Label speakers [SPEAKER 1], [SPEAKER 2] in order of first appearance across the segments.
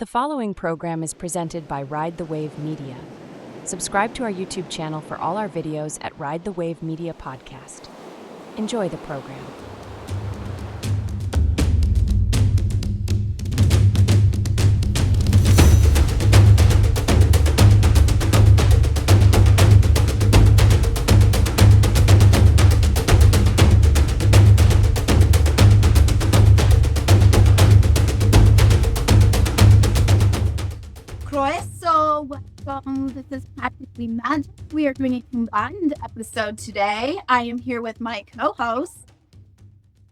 [SPEAKER 1] The following program is presented by Ride the Wave Media. Subscribe to our YouTube channel for all our videos at Ride the Wave Media Podcast. Enjoy the program.
[SPEAKER 2] Welcome. This is Practically Magic. We are doing a combined episode today. I am here with my co-host.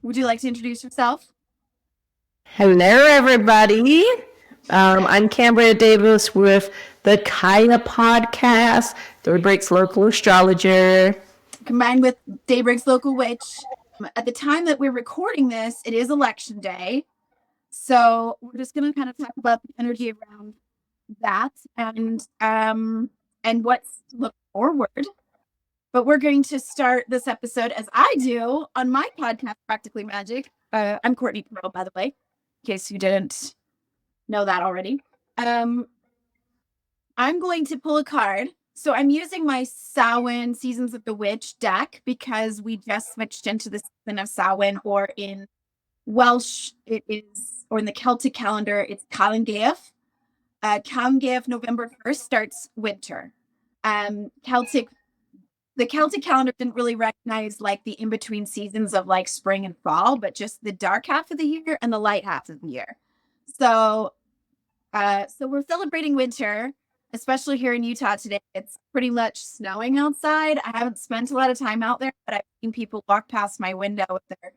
[SPEAKER 2] Would you like to introduce yourself?
[SPEAKER 3] Hello, everybody. I'm Kambria Davis with the Kaya podcast, Daybreak's local astrologer.
[SPEAKER 2] Combined with Daybreak's local witch. At the time that we're recording this, it is election day. So we're just going to kind of talk about the energy around that and what's to look forward. But we're going to start this episode as I do on my podcast, Practically Magic. I'm Courtney, by the way, in case you didn't know that already. I'm going to pull a card. So I'm using my Samhain Seasons of the Witch deck because we just switched into the season of Samhain, or in Welsh it is, or in the Celtic calendar, it's Calangaeaf. Kambria November 1st starts winter. The Celtic calendar didn't really recognize like the in-between seasons of like spring and fall, but just the dark half of the year and the light half of the year. So we're celebrating winter, especially here in Utah today. It's pretty much snowing outside. I haven't spent a lot of time out there, but I've seen people walk past my window with their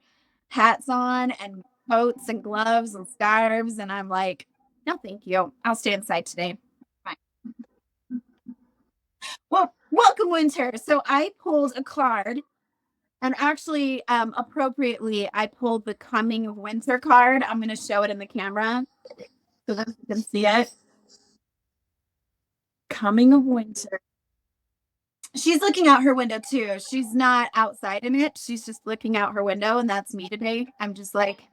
[SPEAKER 2] hats on and coats and gloves and scarves, and I'm like, no, thank you. I'll stay inside today. Fine. Well, welcome winter. So I pulled a card, and actually, appropriately, I pulled the Coming of Winter card. I'm going to show it in the camera so that you can see it. Coming of Winter. She's looking out her window too. She's not outside in it. She's just looking out her window, and that's me today. I'm just like,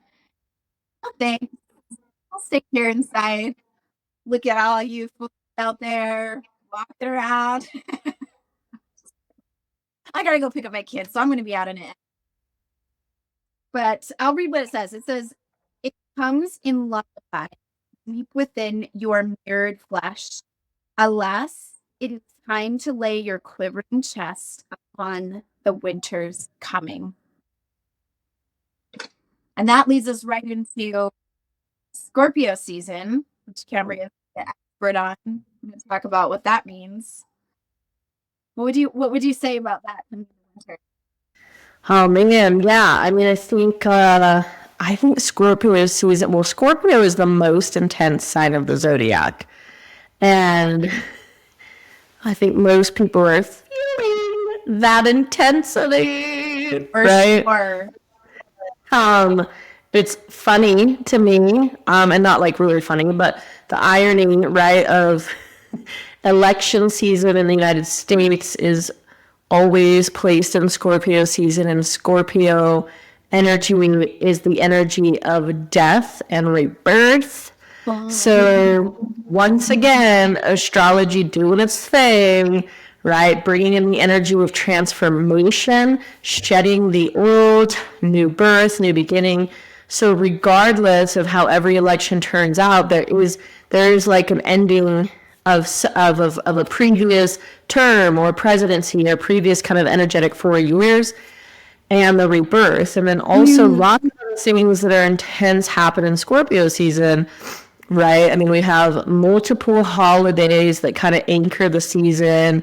[SPEAKER 2] oh, thanks. I'll stay here inside, look at all you folks out there walking around. I gotta go pick up my kids, so I'm going to be out in it. But I'll read what it says. It says, it comes in lullaby, deep within your mirrored flesh. Alas, it is time to lay your quivering chest upon the winter's coming. And that leads us right into Scorpio season, which Kambria is the expert on. I'm going to talk about what that means. What would you say about that in winter?
[SPEAKER 3] Oh man, yeah. I mean, I think Scorpio is season. Well, Scorpio is the most intense sign of the zodiac, and I think most people are feeling that intensity, right? Sure. It's funny to me, and not like really funny, but the irony, right, of election season in the United States is always placed in Scorpio season, and Scorpio energy is the energy of death and rebirth. So once again, astrology doing its thing, right? Bringing in the energy of transformation, shedding the old, new birth, new beginning. So regardless of how every election turns out, there is like an ending of a previous term or presidency or previous kind of energetic 4 years, and the rebirth. And then also lots of things that are intense happen in Scorpio season, right? I mean, we have multiple holidays that kind of anchor the season.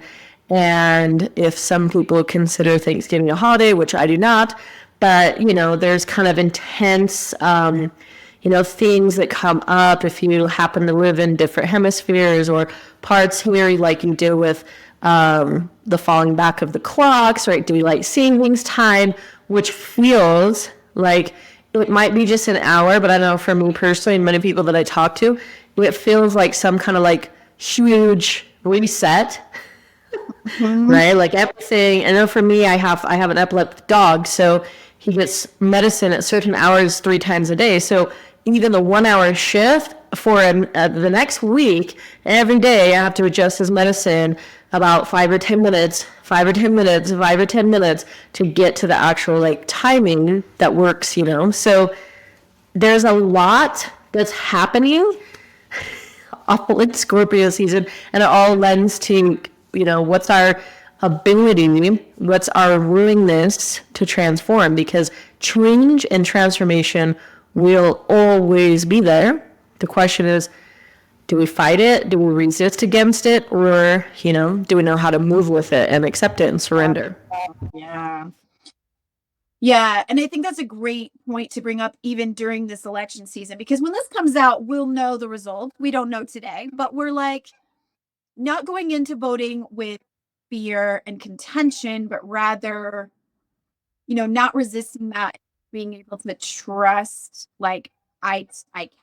[SPEAKER 3] And if some people consider Thanksgiving a holiday, which I do not, but, there's kind of intense, things that come up if you happen to live in different hemispheres or parts here, like you do with the falling back of the clocks, right? Daylight savings time, which feels like it might be just an hour, but I know for me personally and many people that I talk to, it feels like some kind of like huge reset. Mm-hmm. Right? Like everything. I know for me, I have an epileptic dog, so he gets medicine at certain hours 3 times a day. So even the 1 hour shift for the next week, every day I have to adjust his medicine about 5 or 10 minutes, 5 or 10 minutes, 5 or 10 minutes to get to the actual like timing that works, So there's a lot that's happening all in Scorpio season, and it all lends to, what's our ability, what's our willingness to transform, because change and transformation will always be there. The question is, do we fight it? Do we resist against it? Or, do we know how to move with it and accept it and surrender?
[SPEAKER 2] Yeah. Yeah. And I think that's a great point to bring up even during this election season, because when this comes out, we'll know the result. We don't know today, but we're like not going into voting with fear and contention, but rather, not resisting that, being able to trust, like, I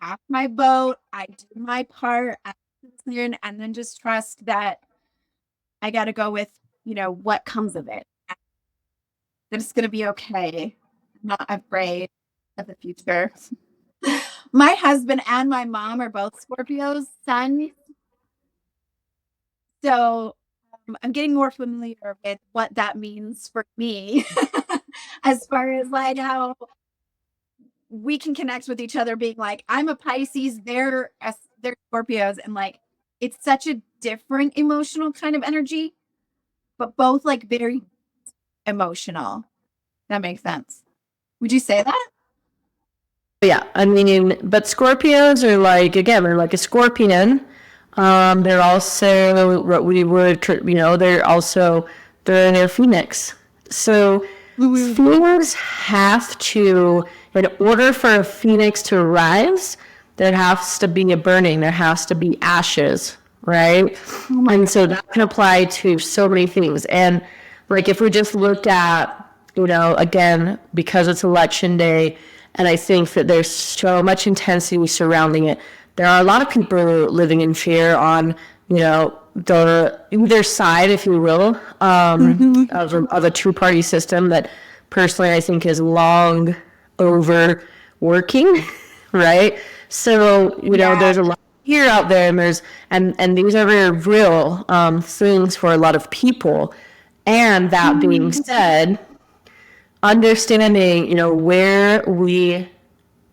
[SPEAKER 2] cast my vote, I do my part, and then just trust that I got to go with, what comes of it. That it's going to be okay. I'm not afraid of the future. My husband and my mom are both Scorpios, sun. So I'm getting more familiar with what that means for me as far as like how we can connect with each other, being like, I'm a Pisces, they're Scorpios, and like it's such a different emotional kind of energy, but both like very emotional. That makes sense. Would you say that?
[SPEAKER 3] Yeah, I mean, but Scorpios are like, again, they're like a scorpion. They're also what we would, they're in their phoenix. So phoenix have to, in order for a phoenix to rise, there has to be a burning, there has to be ashes, right? And so that can apply to so many things. And like if we just looked at, again, because it's election day, and I think that there's so much intensity surrounding it. There are a lot of people living in fear on, either side, if you will, of a two-party system that personally I think is long over working, right? So, there's a lot of fear out there, and these are very real things for a lot of people. And that being said, understanding, where we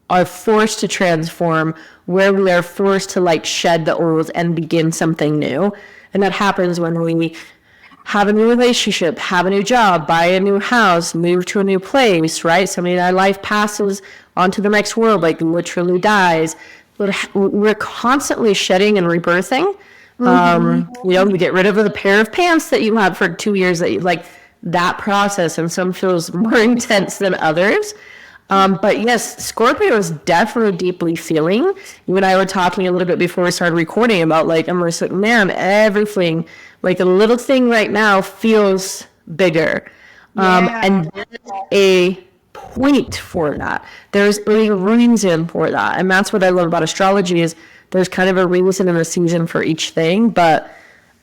[SPEAKER 3] are forced to transform, where we are forced to like shed the old and begin something new. And that happens when we have a new relationship, have a new job, buy a new house, move to a new place, right? Somebody in our life passes on to the next world, like literally dies. We're constantly shedding and rebirthing. You get rid of the pair of pants that you had for 2 years that you like, that process, and some feels more intense than others. But yes, Scorpio is definitely deeply feeling. You and I were talking a little bit before we started recording about like, I'm just like, man, everything, like a little thing right now feels bigger. And there's a point for that. There's a reason for that. And that's what I love about astrology is there's kind of a reason and a season for each thing, but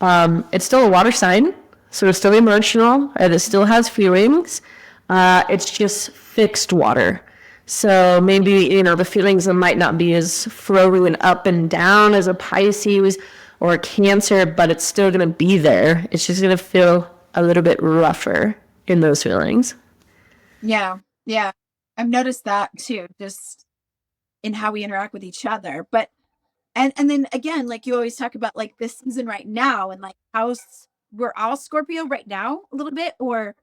[SPEAKER 3] it's still a water sign. So it's still emotional, and it still has feelings. It's just fixed water. So maybe, the feelings might not be as flowy and up and down as a Pisces or a Cancer, but it's still going to be there. It's just going to feel a little bit rougher in those feelings.
[SPEAKER 2] Yeah. Yeah. I've noticed that too, just in how we interact with each other. But, and then again, like you always talk about like this season right now and like how we're all Scorpio right now a little bit, or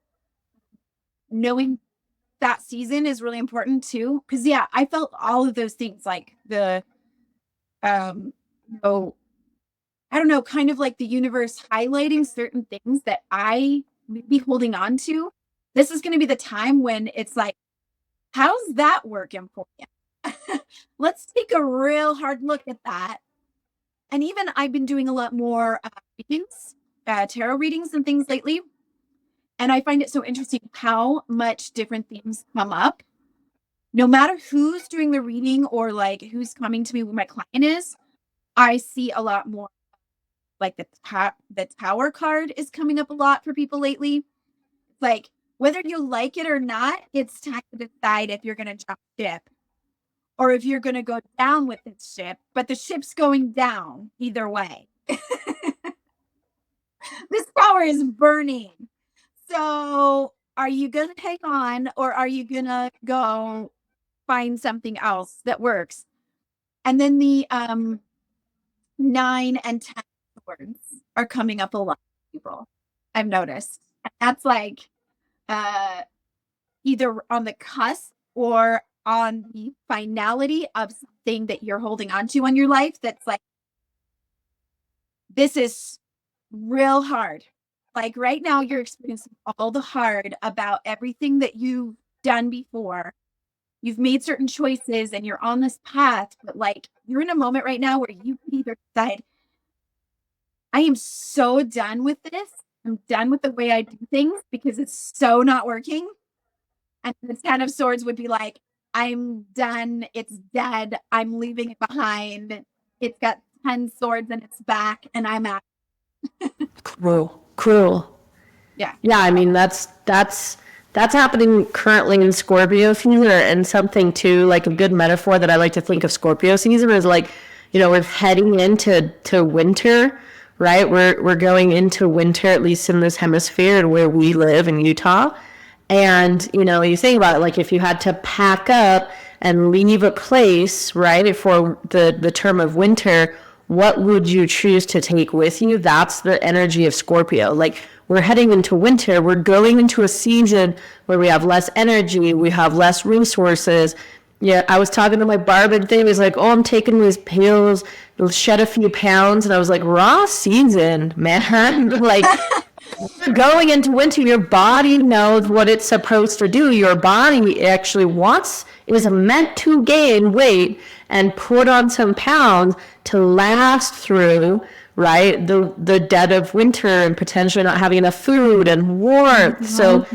[SPEAKER 2] knowing that season is really important too. Cause yeah, I felt all of those things, like the, oh, I don't know, kind of like the universe highlighting certain things that I may be holding on to. This is going to be the time when it's like, how's that working for you? Let's take a real hard look at that. And even I've been doing a lot more readings, tarot readings and things lately. And I find it so interesting how much different themes come up. No matter who's doing the reading or like who's coming to me, who my client is, I see a lot more like the tower card is coming up a lot for people lately. Like whether you like it or not, it's time to decide if you're going to jump ship or if you're going to go down with this ship, but the ship's going down either way. This tower is burning. So are you going to hang on, or are you going to go find something else that works? And then the 9 and 10 swords are coming up a lot, people. I've noticed. That's like either on the cusp or on the finality of something that you're holding on to in your life. That's like, this is real hard. Like right now, you're experiencing all the hard about everything that you've done before. You've made certain choices and you're on this path, but like you're in a moment right now where you can either decide, I am so done with this. I'm done with the way I do things because it's so not working. And the 10 of Swords would be like, I'm done. It's dead. I'm leaving it behind. It's got 10 swords in its back and I'm out.
[SPEAKER 3] Cruel.
[SPEAKER 2] Yeah.
[SPEAKER 3] Yeah, I mean, that's happening currently in Scorpio season, and something too, like a good metaphor that I like to think of Scorpio season is like, we're heading into winter, right? We're going into winter, at least in this hemisphere and where we live in Utah. And, you think about it, like if you had to pack up and leave a place, right, for the term of winter, what would you choose to take with you? That's the energy of Scorpio. Like we're heading into winter. We're going into a season where we have less energy. We have less resources. Yeah, I was talking to my barber today. He was like, oh, I'm taking these pills. It'll shed a few pounds. And I was like, raw season, man. Like going into winter, your body knows what it's supposed to do. Your body actually is meant to gain weight and put on some pounds to last through, right, the dead of winter and potentially not having enough food and warmth. Mm-hmm. So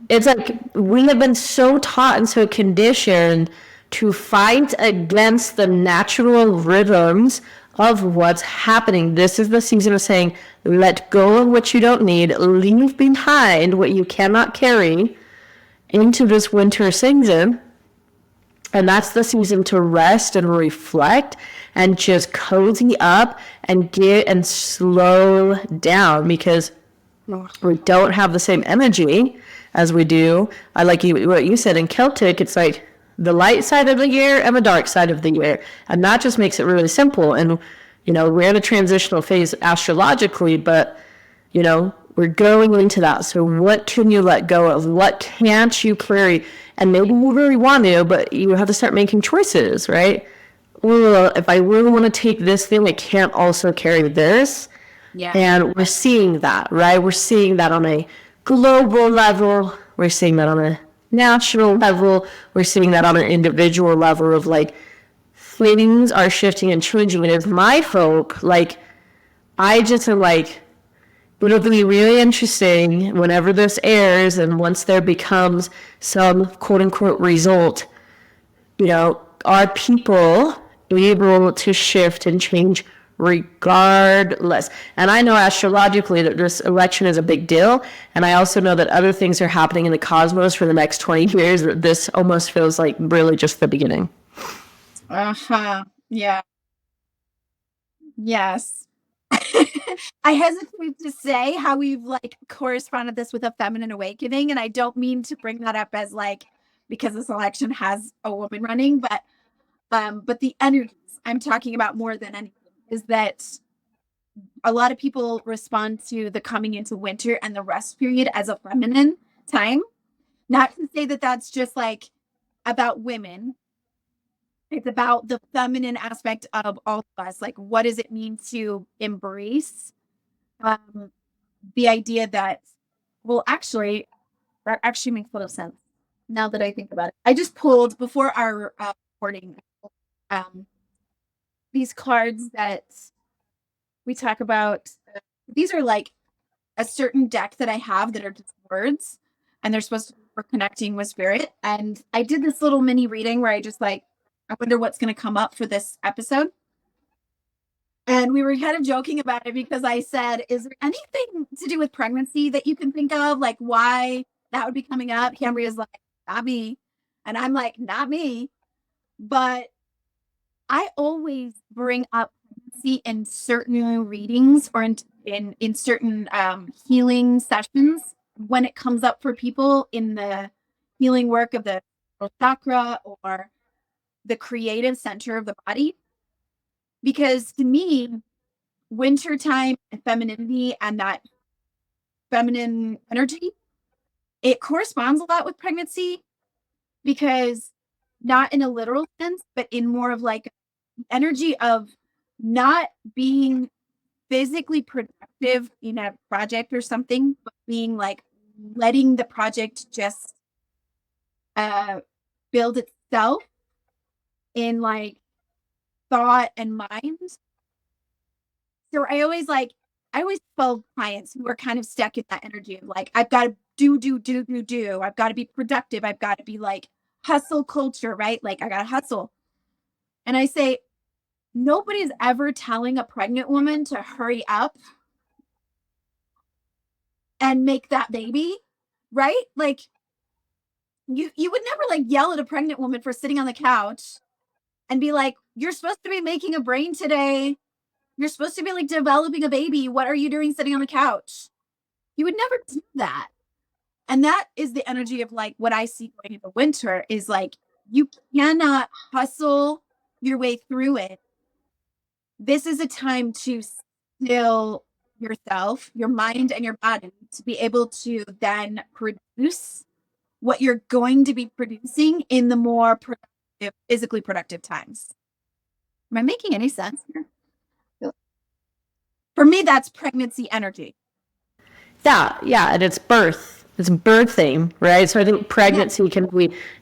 [SPEAKER 3] it's like we have been so taught and so conditioned to fight against the natural rhythms of what's happening. This is the season of saying, let go of what you don't need, leave behind what you cannot carry into this winter season. And that's the season to rest and reflect and just cozy up and get and slow down, because we don't have the same energy as we do. I like what you said in Celtic. It's like the light side of the year and the dark side of the year. And that just makes it really simple. And, we're in a transitional phase astrologically, but, we're going into that. So what can you let go of? What can't you carry? And maybe you really want to, but you have to start making choices, right? Well, if I really want to take this thing, I can't also carry this. Yeah. And we're seeing that, right? We're seeing that on a global level. We're seeing that on a national level. We're seeing that on an individual level of like, things are shifting and changing. And if my folk, like, I just am like, it'll be really interesting whenever this airs and once there becomes some quote unquote result, are people able to shift and change regardless? And I know astrologically that this election is a big deal. And I also know that other things are happening in the cosmos for the next 20 years. This almost feels like really just the beginning.
[SPEAKER 2] Yeah. Yes. I hesitate to say how we've like corresponded this with a feminine awakening, and I don't mean to bring that up as like because this election has a woman running, but the energies I'm talking about more than anything is that a lot of people respond to the coming into winter and the rest period as a feminine time. Not to say that that's just like about women. It's about the feminine aspect of all of us. Like, what does it mean to embrace the idea that, well, that actually makes a lot of sense now that I think about it. I just pulled before our recording these cards that we talk about. These are like a certain deck that I have that are just words, and they're supposed to be for connecting with spirit. And I did this little mini reading where I just like, I wonder what's going to come up for this episode. And we were kind of joking about it because I said, is there anything to do with pregnancy that you can think of? Like why that would be coming up? Cambria's like, not me. And I'm like, not me. But I always bring up pregnancy in certain readings or in certain healing sessions when it comes up for people in the healing work of the chakra or the creative center of the body. Because to me, wintertime and femininity and that feminine energy, it corresponds a lot with pregnancy because not in a literal sense, but in more of like energy of not being physically productive in a project or something, but being like letting the project just uh build itself in like thought and mind. So I always tell clients who are kind of stuck in that energy of like, I've got to do. I've got to be productive. I've got to be like hustle culture, right? Like I got to hustle. And I say, nobody's ever telling a pregnant woman to hurry up and make that baby, right? Like you would never like yell at a pregnant woman for sitting on the couch and be like, you're supposed to be making a brain today. You're supposed to be like developing a baby. What are you doing sitting on the couch? You would never do that. And that is the energy of like what I see going into winter is like you cannot hustle your way through it. This is a time to still yourself, your mind and your body to be able to then produce what you're going to be producing in the more productive, physically productive times. Am I making any sense here? For me, that's pregnancy energy.
[SPEAKER 3] Yeah, and it's birth. It's birthing, right? So I think pregnancy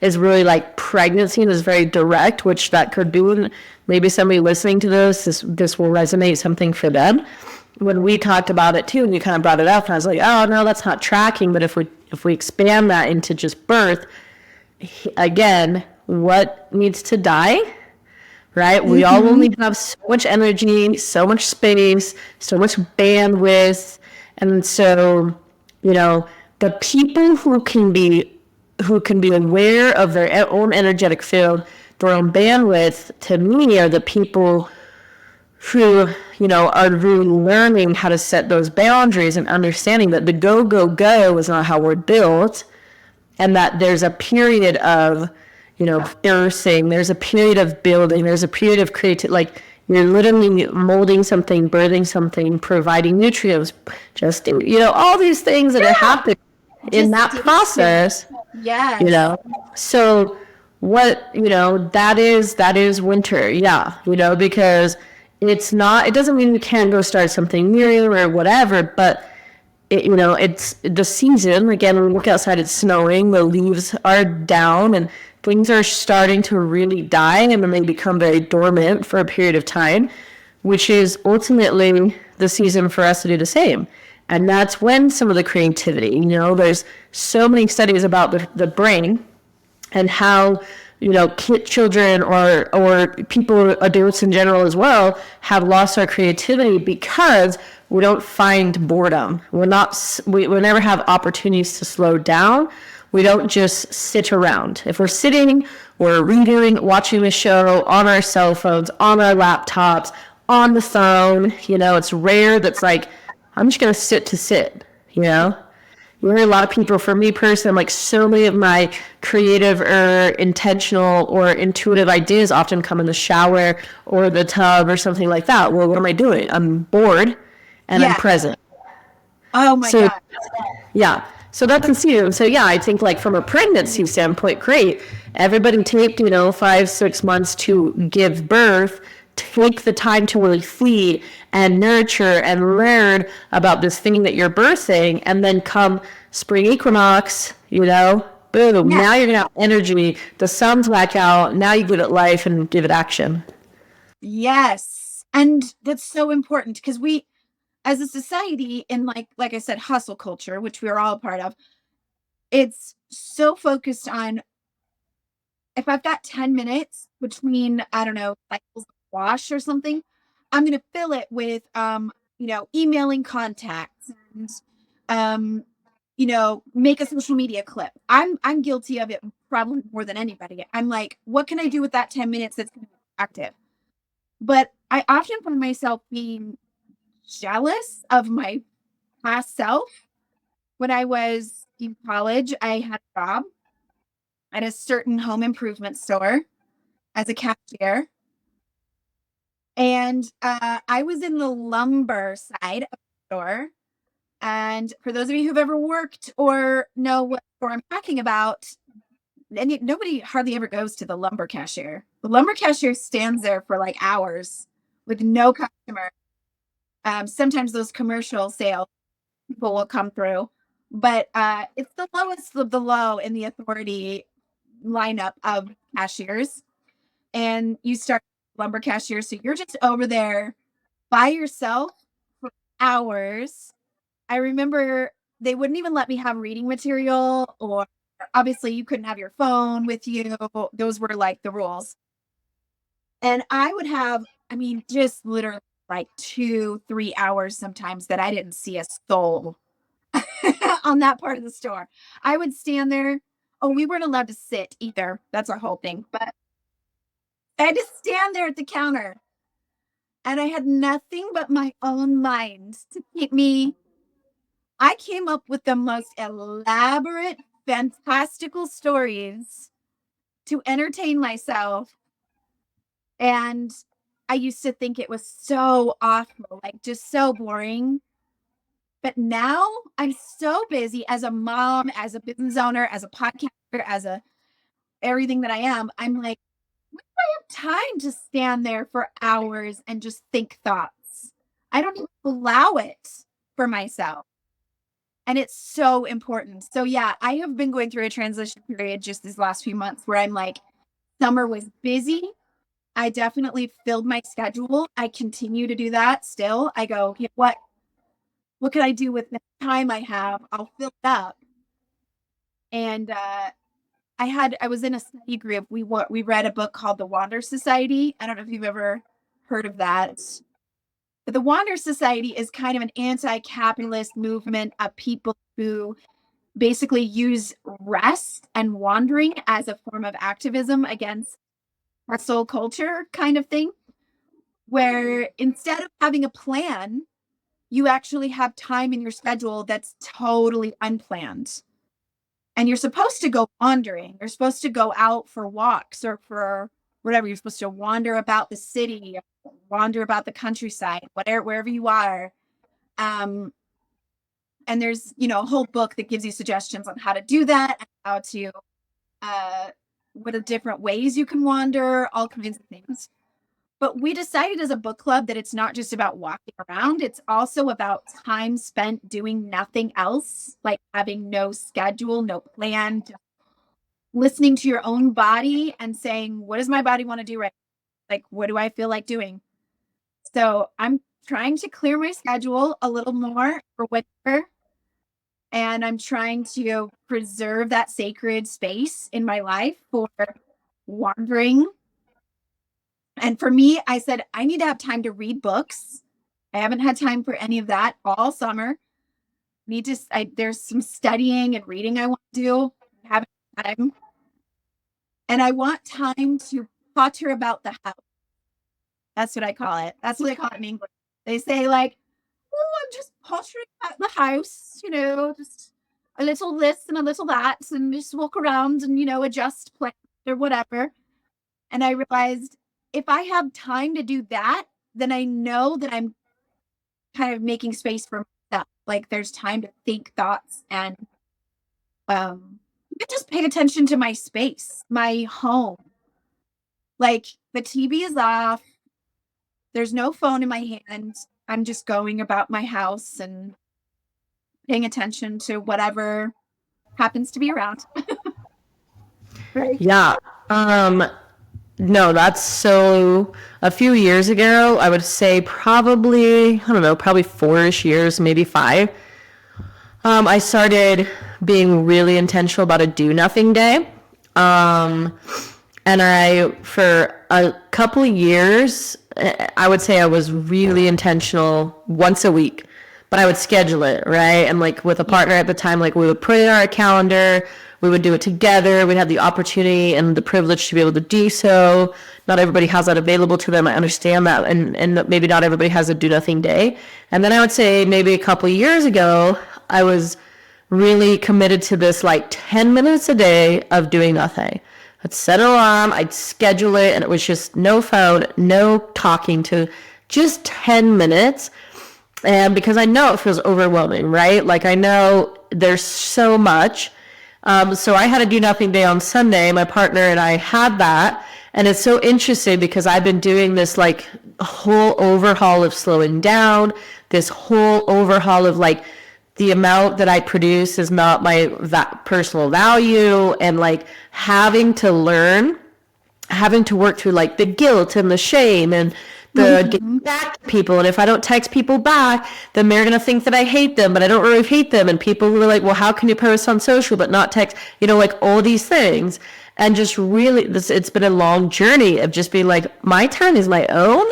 [SPEAKER 3] is really like pregnancy and is very direct, which that could do. And maybe somebody listening to this will resonate something for them. When we talked about it too, and you kind of brought it up, and I was like, oh no, that's not tracking. But if we expand that into just birth, again, what needs to die? Right? We all only have so much energy, so much space, so much bandwidth. And so, the people who can be aware of their own energetic field, their own bandwidth, to me are the people who, are really learning how to set those boundaries and understanding that the go, go, go is not how we're built. And that there's a period of, nursing, there's a period of building, there's a period of creativity, like you're literally molding something, birthing something, providing nutrients, just, all these things that are happening in that process.
[SPEAKER 2] Yeah.
[SPEAKER 3] So what, that is winter. Yeah. Because it doesn't mean you can't go start something new or whatever, but it's the season. Again, when we look outside, it's snowing, the leaves are down, and things are starting to really die and then they become very dormant for a period of time, which is ultimately the season for us to do the same. And that's when some of the creativity, there's so many studies about the brain and how, children or people, adults in general as well, have lost our creativity because we don't find boredom. We never have opportunities to slow down. We don't just sit around. If we're sitting, we're reading, watching a show on our cell phones, on our laptops, on the phone, it's rare that's like, I'm just going to sit to sit, You hear a lot of people, for me personally, like so many of my creative or intentional or intuitive ideas often come in the shower or the tub or something like that. Well, what am I doing? I'm bored and I'm present.
[SPEAKER 2] Oh my God.
[SPEAKER 3] Yeah. So that's the season. So yeah, I think like from a pregnancy standpoint, great. Everybody take, 5-6 months to give birth. Take the time to really feed and nurture and learn about this thing that you're birthing, and then come spring equinox, boom, now you're gonna have energy, the sun's back out, now you give it life and give it action.
[SPEAKER 2] Yes. And that's so important because we, as a society, in like I said, hustle culture, which we are all a part of, it's so focused on, if I've got 10 minutes between, I don't know, cycles of wash or something, I'm going to fill it with, emailing contacts and, make a social media clip. I'm guilty of it probably more than anybody. I'm like, what can I do with that 10 minutes that's going to be active? But I often find myself being jealous of my past self. When I was in college, I had a job at a certain home improvement store as a cashier. And I was in the lumber side of the store. And for those of you who've ever worked or know what store I'm talking about, and nobody hardly ever goes to the lumber cashier. The lumber cashier stands there for like hours with no customer. Sometimes those commercial sales people will come through, but it's the lowest of the low in the authority lineup of cashiers. And you start lumber cashier, so you're just over there by yourself for hours. I remember they wouldn't even let me have reading material, or obviously you couldn't have your phone with you. Those were like the rules. And I would have, I mean, just literally like 2, 3 hours sometimes that I didn't see a soul on that part of the store. I would stand there. Oh, we weren't allowed to sit either. That's our whole thing. But I had to stand there at the counter. And I had nothing but my own mind to keep me. I came up with the most elaborate, fantastical stories to entertain myself. And I used to think it was so awful, like just so boring. But now I'm so busy as a mom, as a business owner, as a podcaster, as a everything that I am. I'm like, when do I have time to stand there for hours and just think thoughts? I don't even allow it for myself. And it's so important. So yeah, I have been going through a transition period just these last few months where I'm like, summer was busy. I definitely filled my schedule. I continue to do that still. I go, you know what can I do with the time I have? I'll fill it up. And I was in a study group. We read a book called The Wander Society. I don't know if you've ever heard of that. But the Wander Society is kind of an anti-capitalist movement of people who basically use rest and wandering as a form of activism against hustle culture kind of thing, where instead of having a plan, you actually have time in your schedule that's totally unplanned. And you're supposed to go wandering. You're supposed to go out for walks or for whatever. You're supposed to wander about the city, wander about the countryside, wherever you are. Um, and there's, a whole book that gives you suggestions on how to do that, and how to, uh, what are different ways you can wander, all kinds of things. But we decided as a book club that it's not just about walking around, it's also about time spent doing nothing else, like having no schedule, no plan, listening to your own body and saying, what does my body want to do right now? Like, what do I feel like doing? So I'm trying to clear my schedule a little more for winter. And I'm trying to preserve that sacred space in my life for wandering. And for me, I said, I need to have time to read books. I haven't had time for any of that all summer. There's some studying and reading I want to do. I haven't had time. And I want time to potter about the house. That's what I call it. That's what they call it in English. They say like, oh, I'm just pottering about the house, just a little this and a little that, and just walk around and, adjust plans or whatever. And I realized if I have time to do that, then I know that I'm kind of making space for myself. Like there's time to think thoughts and just pay attention to my space, my home. Like the TV is off. There's no phone in my hand. I'm just going about my house and paying attention to whatever happens to be around. Right.
[SPEAKER 3] Yeah. No, that's so a few years ago, I would say probably, I don't know, probably 4-ish years, maybe 5. I started being really intentional about a do nothing day. And for a couple of years, I would say I was really intentional once a week, but I would schedule it, right? And like with a partner at the time, like we would put it in our calendar. we would do it together. We'd have the opportunity and the privilege to be able to do so. Not everybody has that available to them. I understand that. And maybe not everybody has a do nothing day. And then I would say maybe a couple of years ago, I was really committed to this like 10 minutes a day of doing nothing. I'd set an alarm, I'd schedule it, and it was just no phone, no talking to, just 10 minutes. And because I know it feels overwhelming, right? Like I know there's so much. So I had a do nothing day on Sunday. My partner and I had that. And it's so interesting because I've been doing this like whole overhaul of slowing down, this whole overhaul of like the amount that I produce is not my personal value, and like having to work through like the guilt and the shame and the getting back to people. And if I don't text people back, then they're going to think that I hate them, but I don't really hate them. And people were like, well, how can you post on social but not text, like all these things. And just really, it's been a long journey of just being like, my time is my own.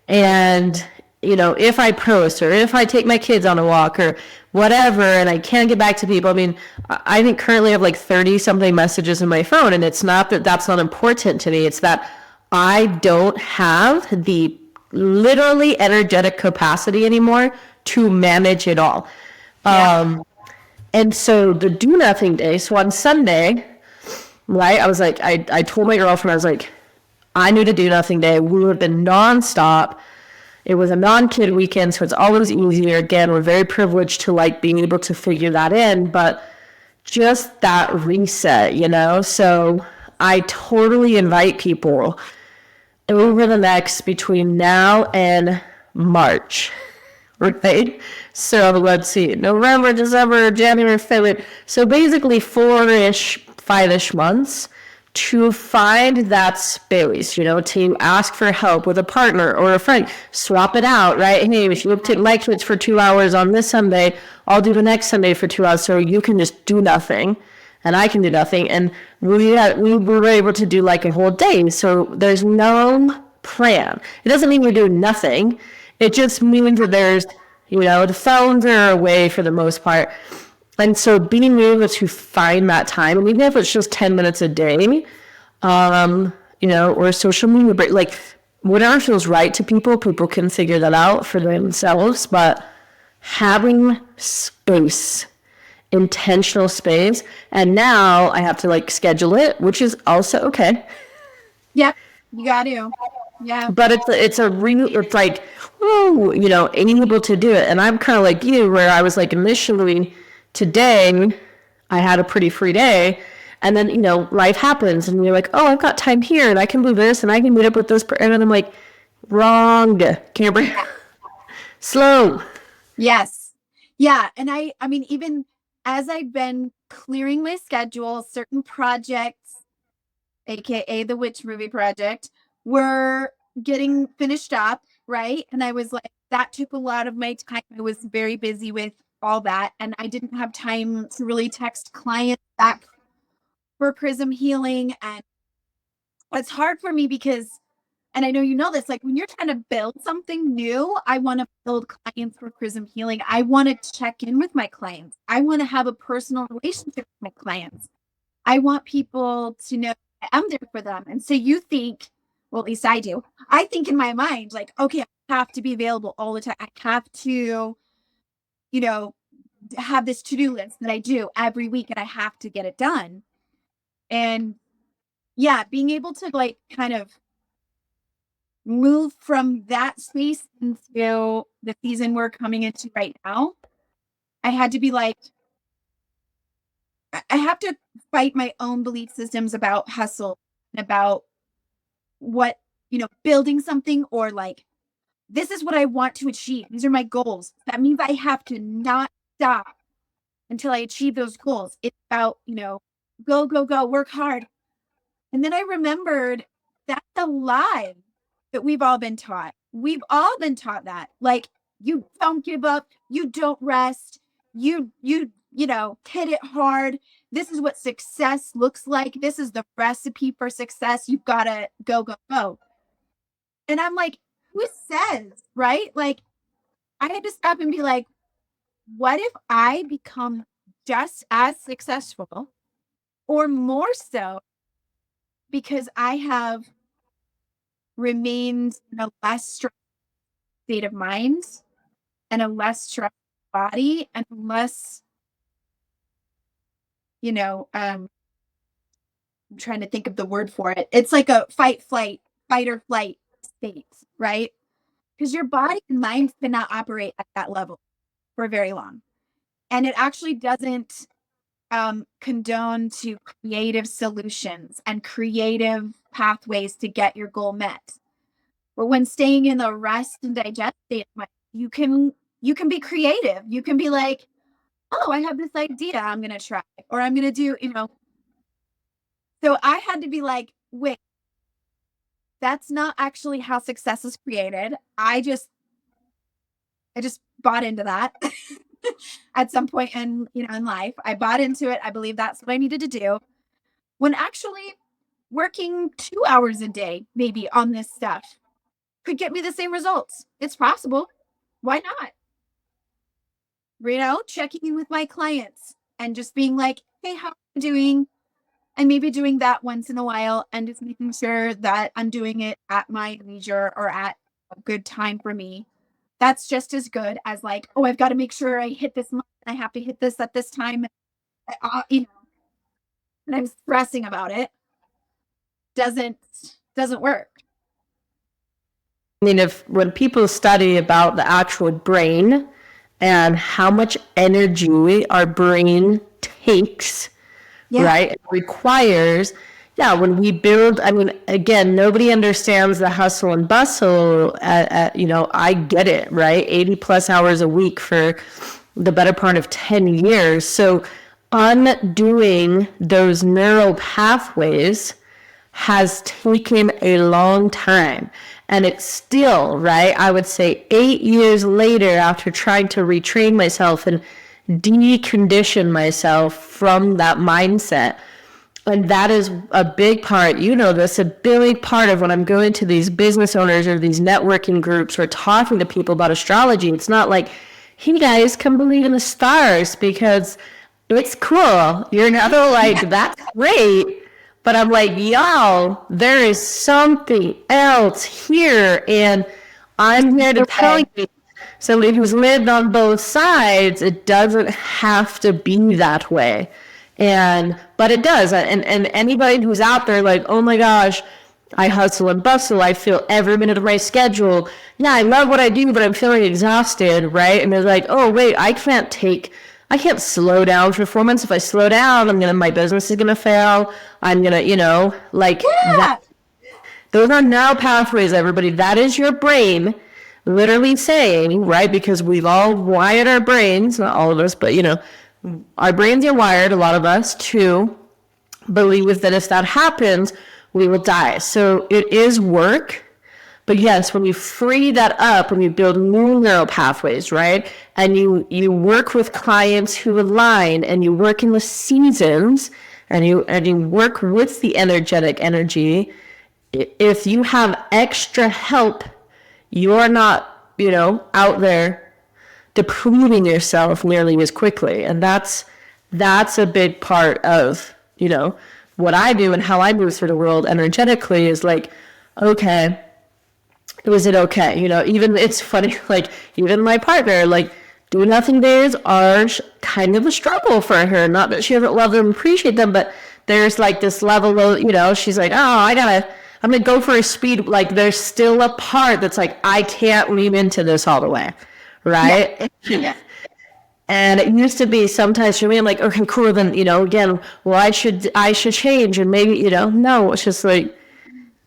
[SPEAKER 3] And, if I post or if I take my kids on a walk or whatever, and I can't get back to people. I mean, I think currently I have like 30 something messages in my phone, and it's not that that's not important to me. It's that I don't have the literally energetic capacity anymore to manage it all. Yeah. And so the do nothing day. So on Sunday, right, I was like, I told my girlfriend, I was like, I knew to do nothing day. We would have been nonstop. It was a non-kid weekend, so it's always easier. Again, we're very privileged to like being able to figure that in, but just that reset, So I totally invite people over the next between now and March, right? So let's see, November, December, January, February. So basically 4-ish, 5-ish months to find that space, to ask for help with a partner or a friend, swap it out, right? Hey, if you take my kids for 2 hours on this Sunday, I'll do the next Sunday for 2 hours, so you can just do nothing and I can do nothing. And we were able to do like a whole day. So there's no plan. It doesn't mean we're doing nothing. It just means that there's, the phones are away for the most part. And so being able to find that time, and even if it's just 10 minutes a day, or social media break, like whatever feels right to people can figure that out for themselves. But having space, intentional space, and now I have to like schedule it, which is also okay.
[SPEAKER 2] Yep, you got to. Yeah.
[SPEAKER 3] But it's like, whoa, able to do it. And I'm kind of like you, where I was like initially, today I had a pretty free day, and then life happens and you're like, oh, I've got time here and I can do this and I can meet up with this and then I'm like, wrong, Kambria. Slow.
[SPEAKER 2] Yes. Yeah. And I mean, even as I've been clearing my schedule, certain projects, aka the Witch movie project, were getting finished up, right? And I was like, that took a lot of my time. I was very busy with all that, and I didn't have time to really text clients back for Prism healing. And it's hard for me because, and I know you know this, like when you're trying to build something new, I want to build clients for Prism healing. I want to check in with my clients. I want to have a personal relationship with my clients. I want people to know I'm there for them. And so you think, well, at least I do. I think in my mind, like, okay, I have to be available all the time. I have to, have this to-do list that I do every week and I have to get it done. And yeah, being able to like kind of move from that space into the season we're coming into right now, I had to be like, I have to fight my own belief systems about hustle and about what, building something, or like, this is what I want to achieve. These are my goals. That means I have to not stop until I achieve those goals. It's about, go, go, go, work hard. And then I remembered that's a lie that we've all been taught. We've all been taught that. Like, you don't give up, you don't rest, you hit it hard. This is what success looks like. This is the recipe for success. You've got to go, go, go. And I'm like, who says, right? Like, I had to stop and be like, what if I become just as successful or more so because I have remained in a less stressed state of mind and a less stressed body and less, I'm trying to think of the word for it. It's like a fight or flight state, right? Because your body and mind cannot operate at that level for very long. And it actually doesn't condone to creative solutions and creative pathways to get your goal met. But when staying in the rest and digest state, you can be creative. You can be like, oh, I have this idea I'm going to try, or I'm going to do, So I had to be like, wait, that's not actually how success is created. I just bought into that at some point in life. I bought into it. I believe that's what I needed to do. When actually working 2 hours a day, maybe on this stuff, could get me the same results. It's possible. Why not? Checking in with my clients and just being like, hey, how are you doing? And maybe doing that once in a while and just making sure that I'm doing it at my leisure or at a good time for me. That's just as good as like, oh, I've got to make sure I hit this month. I have to hit this at this time. And I'm stressing about it. Doesn't work.
[SPEAKER 3] I mean, when people study about the actual brain and how much energy our brain takes, right, it requires, when we build, I mean, again, nobody understands the hustle and bustle. I get it, right? 80 plus hours a week for the better part of 10 years. So undoing those neural pathways has taken a long time. And it's still, right, I would say 8 years later, after trying to retrain myself and decondition myself from that mindset. And that is a big part, this, a big part of when I'm going to these business owners or these networking groups or talking to people about astrology. It's not like, hey guys, come believe in the stars because it's cool. You're not like, that's great. But I'm like, y'all, there is something else here. And I'm here to tell you, somebody who's lived on both sides, it doesn't have to be that way. But it does. And anybody who's out there like, oh my gosh, I hustle and bustle. I feel every minute of my schedule. Yeah, I love what I do, but I'm feeling exhausted, right? And they're like, oh wait, I can't slow down for 4 months. If I slow down, my business is gonna fail. I'm gonna, that. Those are now pathways, everybody. That is your brain literally saying, right? Because we've all wired our brains, not all of us, but our brains are wired, a lot of us, to believe that if that happens, we will die. So it is work. But yes, when you free that up, when you build new neural pathways, right? And you work with clients who align and you work in the seasons and you work with the energetic energy, if you have extra help, you're not, out there depleting yourself nearly as quickly. And that's a big part of, what I do and how I move through the world energetically is like, okay, was it okay? Even it's funny, like even my partner, like do nothing days are kind of a struggle for her. Not that she doesn't love them, appreciate them, but there's like this level of, she's like, oh, I'm going to go for a speed. Like there's still a part that's like, I can't lean into this all the way. Right? Yeah. And it used to be sometimes for me, I'm like, okay, cool. Then, again, well, I should change. And maybe, no, it's just like,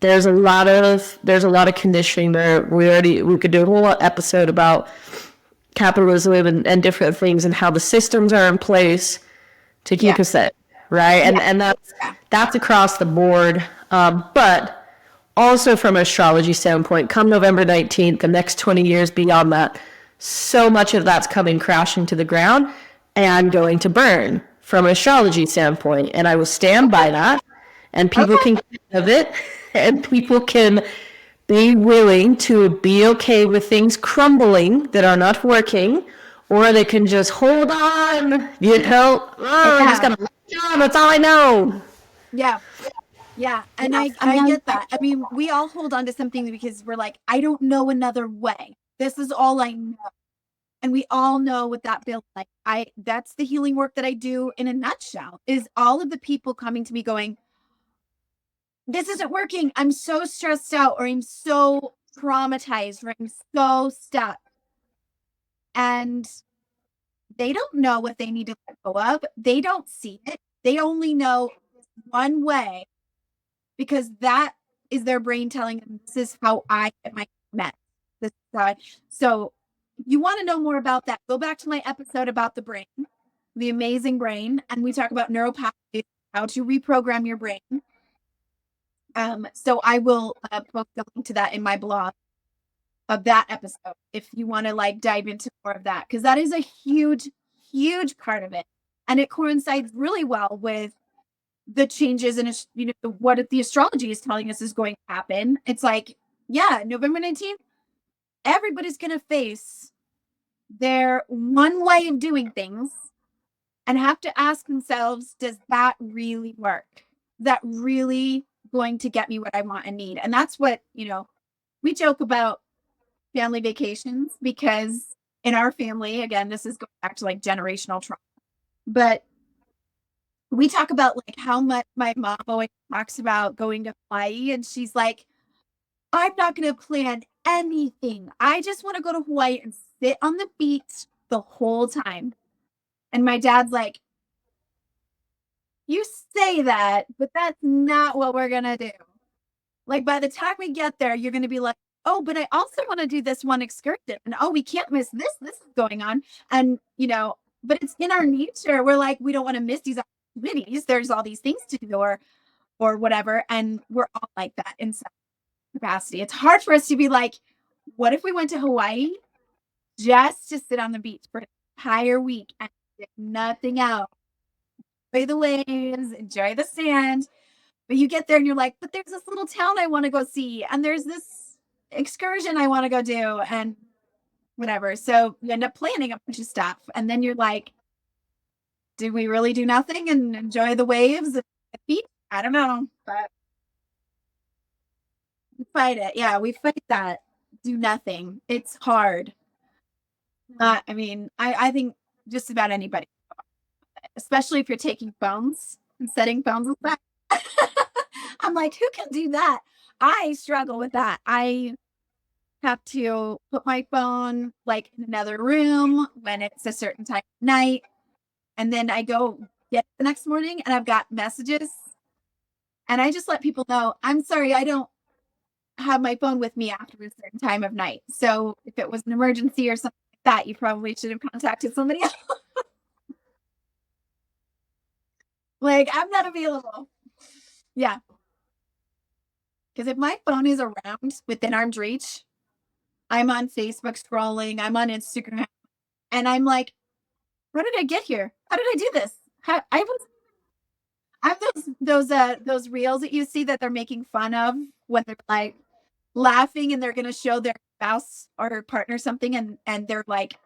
[SPEAKER 3] there's a lot of conditioning there. We could do a whole episode about capitalism and different things and how the systems are in place to keep us there. Right. And that's across the board. But also from an astrology standpoint, come November 19th, the next 20 years beyond that, so much of that's coming crashing to the ground and going to burn from an astrology standpoint. And I will stand by that. And people can get of it. And people can be willing to be okay with things crumbling that are not working. Or they can just hold on, I just got to let That's all I know.
[SPEAKER 2] Yeah. Yeah. And
[SPEAKER 3] Yeah,
[SPEAKER 2] I get that. I mean, we all hold on to something because we're like, I don't know another way. This is all I know. And we all know what that feels like. That's the healing work that I do in a nutshell, is all of the people coming to me going, this isn't working. I'm so stressed out, or I'm so traumatized, or I'm so stuck. And they don't know what they need to let go of. They don't see it. They only know one way, because that is their brain telling them, this is how I get my met. This is how so you want to know more about that, go back to my episode about the brain, the amazing brain, and we talk about neuropathy, how to reprogram your brain. So I will post a link to that in my blog of that episode if you want to like dive into more of that, because that is a huge, huge part of it, and it coincides really well with the changes in what the astrology is telling us is going to happen. It's like, yeah, November 19th, everybody's going to face their one way of doing things and have to ask themselves, does that really work? Is that really going to get me what I want and need? And that's what, we joke about family vacations, because in our family, again, this is going back to like generational trauma, but we talk about like how much my mom always talks about going to Hawaii, and she's like, I'm not going to plan anything. I just want to go to Hawaii and sit on the beach the whole time. And my dad's like, you say that, but that's not what we're going to do. Like, by the time we get there, you're going to be like, oh, but I also want to do this one excursion. And oh, we can't miss this. This is going on. And, but it's in our nature. We're like, we don't want to miss these opportunities. There's all these things to do or whatever. And we're all like that in some capacity. It's hard for us to be like, what if we went to Hawaii just to sit on the beach for an entire week and did nothing else? Enjoy the waves, enjoy the sand. But you get there and you're like, but there's this little town I want to go see, and there's this excursion I want to go do, and whatever. So you end up planning a bunch of stuff. And then you're like, did we really do nothing and enjoy the waves and the beach? I don't know. But we fight it. Yeah, we fight that. Do nothing. It's hard. I mean, I think just about anybody, especially if you're taking phones and setting phones aside. I'm like, who can do that? I struggle with that. I have to put my phone like in another room when it's a certain time of night. And then I go get the next morning and I've got messages. And I just let people know, I'm sorry, I don't have my phone with me after a certain time of night. So if it was an emergency or something like that, you probably should have contacted somebody else. Like, I'm not available. Yeah. Because if my phone is around within arm's reach, I'm on Facebook scrolling, I'm on Instagram, and I'm like, how did I get here? How did I do this? I have those reels that you see that they're making fun of when they're like laughing and they're gonna show their spouse or partner something, and they're like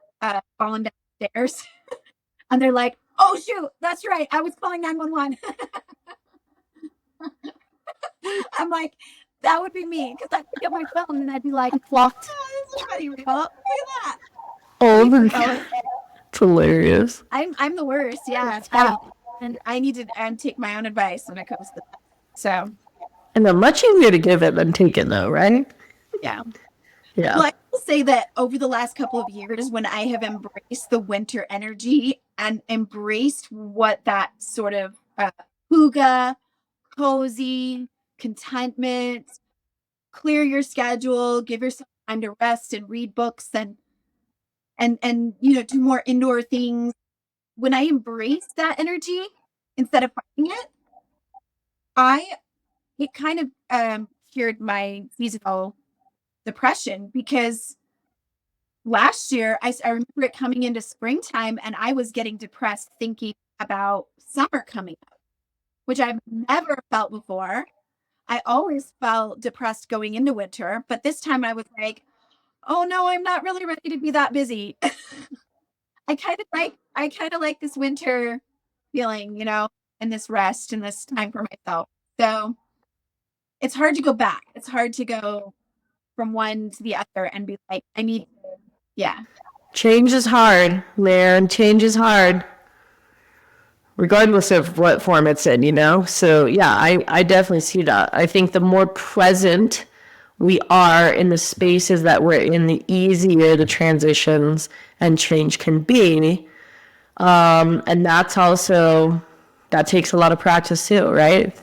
[SPEAKER 2] falling downstairs and they're like, oh shoot, that's right, I was calling 911. I'm like, that would be me, because I'd pick up my phone and I'd be like,
[SPEAKER 3] Blocked.
[SPEAKER 2] oh, this is pretty real. Look at that.
[SPEAKER 3] Oh, it's hilarious.
[SPEAKER 2] I'm the worst. Yeah. And I need to take my own advice when it comes to that. So.
[SPEAKER 3] And they're much easier to give it than take it, though, right?
[SPEAKER 2] Yeah.
[SPEAKER 3] Yeah.
[SPEAKER 2] Well, I will say that over the last couple of years, when I have embraced the winter energy and embraced what that sort of hygge, cozy, contentment, clear your schedule, give yourself time to rest and read books and do more indoor things. When I embraced that energy instead of fighting it, it kind of cured my seasonal depression, because last year I remember it coming into springtime and I was getting depressed thinking about summer coming up, which I've never felt before. I always felt depressed going into winter, but this time I was like, oh no, I'm not really ready to be that busy. I kind of like this winter feeling, and this rest and this time for myself. So it's hard to go back. It's hard to go from one to the other and be like, I need, yeah.
[SPEAKER 3] Change is hard, man. Change is hard. Regardless of what form it's in, you know? So yeah, I definitely see that. I think the more present we are in the spaces that we're in, the easier the transitions and change can be. And that's also, that takes a lot of practice too, right?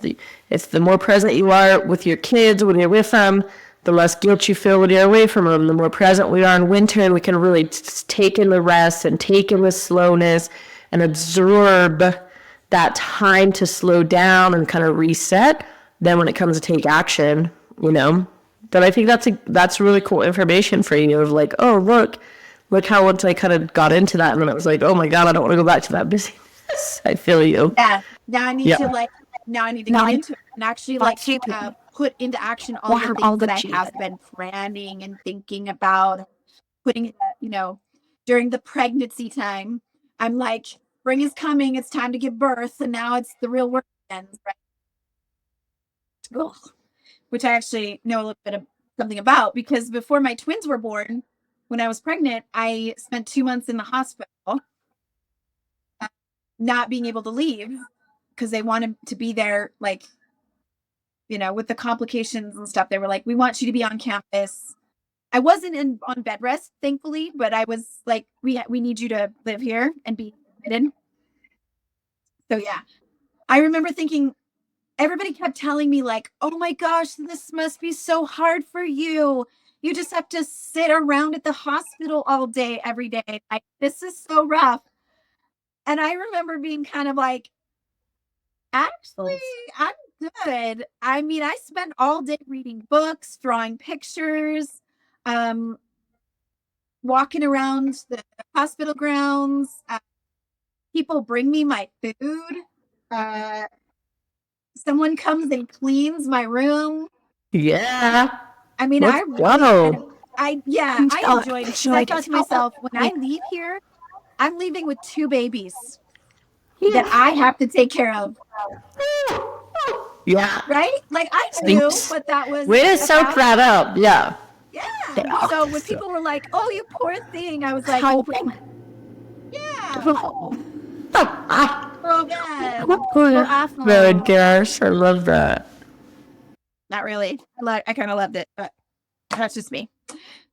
[SPEAKER 3] It's the more present you are with your kids when you're with them, the less guilt you feel when you're away from them. The more present we are in winter, and we can really take in the rest and take in the slowness and absorb that time to slow down and kind of reset. Then when it comes to take action, you know, but I think that's really cool information for you of like, oh, look how once I kind of got into that, and then I was like, oh my God, I don't want to go back to that busyness. I feel you.
[SPEAKER 2] Yeah. Now I need to get into it and actually put into action all the things that I have been planning and thinking about, putting, you know, during the pregnancy time. I'm like, spring is coming. It's time to give birth. And now it's the real work again, right? Ugh. Which I actually know a little bit of something about, because before my twins were born, when I was pregnant, I spent 2 months in the hospital, not being able to leave because they wanted to be there, like, you know, with the complications and stuff. They were like, we want you to be on campus. I wasn't on bed rest, thankfully, but I was like, we need you to live here and be admitted. So yeah, I remember thinking, everybody kept telling me like, oh my gosh, this must be so hard for you. You just have to sit around at the hospital all day, every day. Like, this is so rough. And I remember being kind of like, actually, I'm good. I mean, I spent all day reading books, drawing pictures, walking around the hospital grounds. People bring me my food. Someone comes and cleans my room.
[SPEAKER 3] Yeah.
[SPEAKER 2] I mean, I enjoyed it. I thought to myself, when I leave here, I'm leaving with 2 babies that I have to take care of.
[SPEAKER 3] Yeah.
[SPEAKER 2] Right? Like, I knew what that was.
[SPEAKER 3] Way to soak that up. Yeah.
[SPEAKER 2] Yeah. So when people were like, oh, you poor thing, I was like, yeah. Oh, God.
[SPEAKER 3] Good gosh, I love that.
[SPEAKER 2] Not really. I kind of loved it, but that's just me.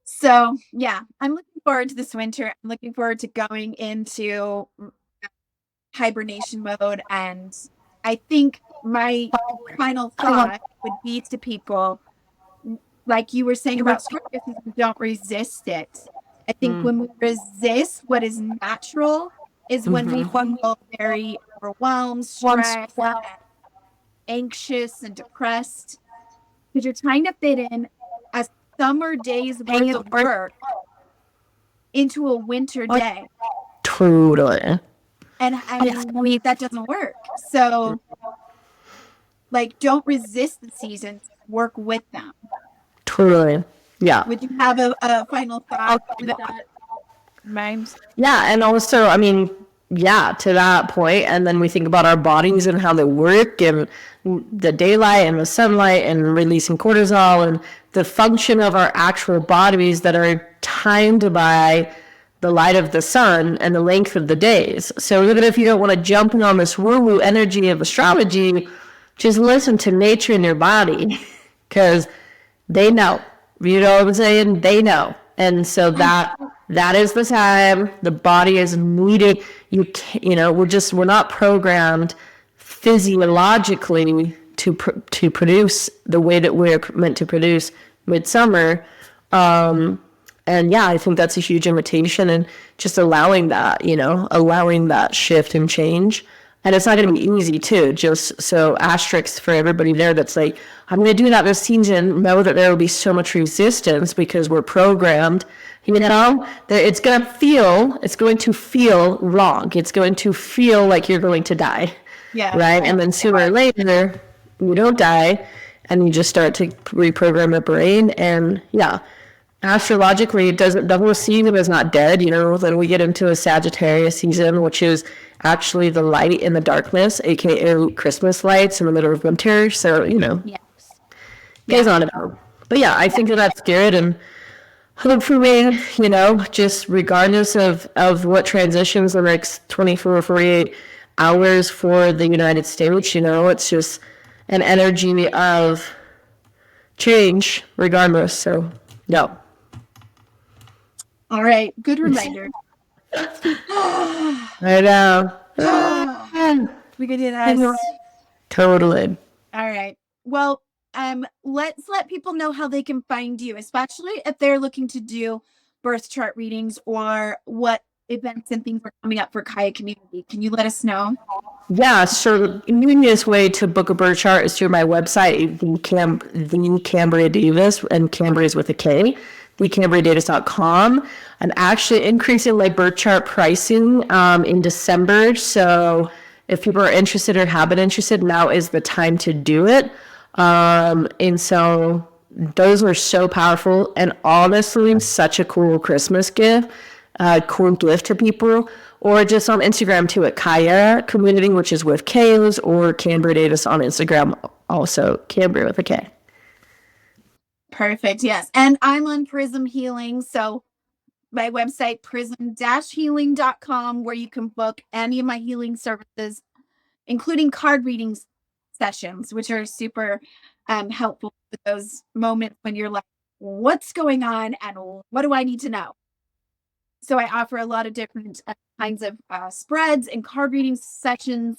[SPEAKER 2] So yeah, I'm looking forward to this winter. I'm looking forward to going into hibernation mode. And I think my final thought would be to people, like you were saying about Scorpio, don't resist it. I think when we resist what is natural is when we feel very overwhelmed, stressed, anxious, and depressed. Because you're trying to fit in a summer day's worth of work into a winter day.
[SPEAKER 3] Totally.
[SPEAKER 2] And I mean, that doesn't work. So, like, don't resist the seasons. Work with them.
[SPEAKER 3] Totally. Yeah.
[SPEAKER 2] Would you have a final thought with that? Mind?
[SPEAKER 3] Yeah, and also, I mean, yeah, to that point, and then we think about our bodies and how they work, and the daylight and the sunlight and releasing cortisol and the function of our actual bodies that are timed by the light of the sun and the length of the days. So even if you don't want to jump in on this woo-woo energy of astrology, just listen to nature in your body, because they know. You know what I'm saying? They know. And so that is the time the body is needed. We're not programmed physiologically to produce the way that we're meant to produce midsummer. And yeah, I think that's a huge invitation, and just allowing that shift and change. And it's not going to be easy too, just so asterisks for everybody there that's like, I'm going to do that this season, know that there will be so much resistance because we're programmed, that it's going to feel wrong. It's going to feel like you're going to die.
[SPEAKER 2] Yeah.
[SPEAKER 3] Right? And then sooner or later, you don't die, and you just start to reprogram the brain. And yeah, astrologically, it doesn't, the whole season is not dead. Then we get into a Sagittarius season, which is actually the light in the darkness, aka Christmas lights in the middle of winter. So,
[SPEAKER 2] Yes.
[SPEAKER 3] goes on about. But yeah, I think that's good. And hopefully, just regardless of what transitions the next 24 or 48 hours for the United States, it's just an energy of change regardless. So, no.
[SPEAKER 2] All right. Good reminder.
[SPEAKER 3] I know.
[SPEAKER 2] We could do that.
[SPEAKER 3] Totally.
[SPEAKER 2] All right. Well, let's let people know how they can find you, especially if they're looking to do birth chart readings or what events and things are coming up for Kaya community. Can you let us know?
[SPEAKER 3] Yeah, so the easiest way to book a birth chart is through my website, the Kambria Davis, and Kambria is with a K, thekambriadavis.com. I'm actually increasing my birth chart pricing in December. So if people are interested or have been interested, now is the time to do it. And so those were so powerful and honestly such a cool Christmas gift, cool gift to people. Or just on Instagram too at Kaya Community, which is with K's, or Kambria Davis on Instagram, also Kambria with a K.
[SPEAKER 2] Perfect. Yes. And I'm on Prism Healing. So my website, prism-healing.com, where you can book any of my healing services, including card readings sessions, which are super helpful for those moments when you're like, what's going on and what do I need to know? So I offer a lot of different kinds of spreads and card reading sessions,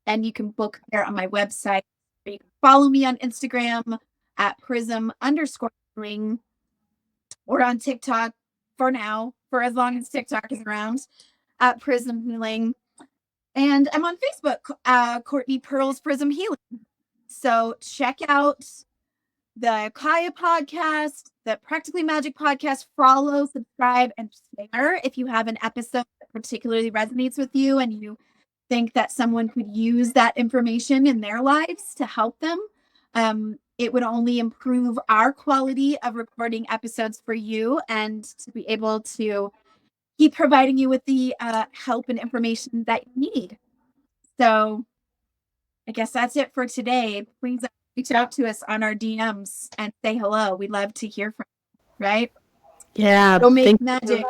[SPEAKER 2] and you can book there on my website. You can follow me on Instagram at prism_healing or on TikTok for now, for as long as TikTok is around, at Prism Healing. And I'm on Facebook, Courtney Pearl's Prism Healing. So check out the Kaya podcast, the Practically Magic podcast. Follow, subscribe, and share if you have an episode that particularly resonates with you and you think that someone could use that information in their lives to help them. It would only improve our quality of recording episodes for you and to be able to keep providing you with the help and information that you need. So I guess that's it for today. Please reach out to us on our DMs and say hello. We'd love to hear from you, right?
[SPEAKER 3] Yeah.
[SPEAKER 2] Go make magic.